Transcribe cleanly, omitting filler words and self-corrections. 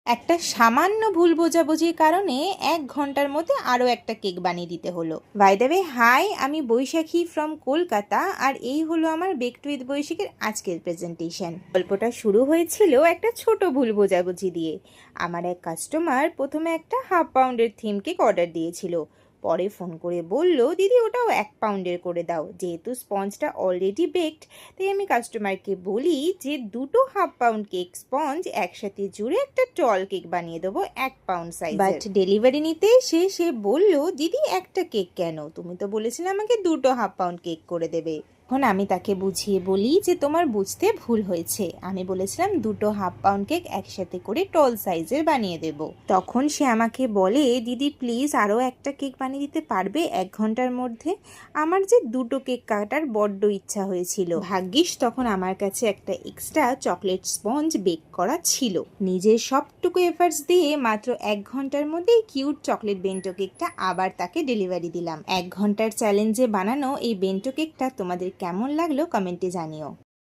একটা সামান্য ভুল বোঝাবুঝির কারণে ১ ঘন্টার মধ্যে আরও একটা কেক বানিয়ে দিতে হলো। বাই দ্য ওয়ে, হাই, আমি বৈশাখী ফ্রম কলকাতা, আর এই হলো আমার বেকড উইথ বৈশাখীর আজকের প্রেজেন্টেশন। গল্পটা শুরু হয়েছিল একটা ছোট ভুল বোঝাবুঝি দিয়ে। আমার এক কাস্টমার প্রথমে একটা 1/2 পাউন্ডের থিম কেক অর্ডার দিয়েছিল। পরে ফোন করে বলল, দিদি ওটাও 1 পাউন্ডের করে দাও। যেহেতু স্পঞ্জটা অলরেডি বেকড, তাই আমি কাস্টমারকে বলি যে দুটো 1/2 পাউন্ড কেক স্পঞ্জ একসাথে জুড়ে একটা টল কেক বানিয়ে দেবো 1 পাউন্ড সাইজের। বাট ডেলিভারি নিতে এসে সে বলল, দিদি একটা কেক কেন, তুমি তো বলেছিলে আমাকে দুটো 1/2 পাউন্ড কেক করে দেবে। এখন আমি তাকে বুঝিয়ে বলি যে তোমার বুঝতে ভুল হয়েছে, আমি বলেছিলাম দুটো 1/2 পাউন্ড কেক একসাথে করে টল সাইজের বানিয়ে দেব। তখন সে আমাকে বলে, দিদি প্লিজ আরও একটা কেক বানিয়ে দিতে পারবে 1 ঘন্টার মধ্যে? আমার যে দুটো কেক কাটার বড্ড ইচ্ছা হয়েছিল। ভাগ্যিস তখন আমার কাছে একটা এক্সট্রা চকলেট স্পঞ্জ বেক করা ছিল। নিজের সবটুকু এফার্টস দিয়ে মাত্র 1 ঘন্টার মধ্যেই কিউট চকলেট বেন্টো কেকটা আবার তাকে ডেলিভারি দিলাম। 1 ঘন্টার চ্যালেঞ্জে বানানো এই বেন্টো কেকটা তোমাদের কেমন লাগলো কমেন্টে জানিও।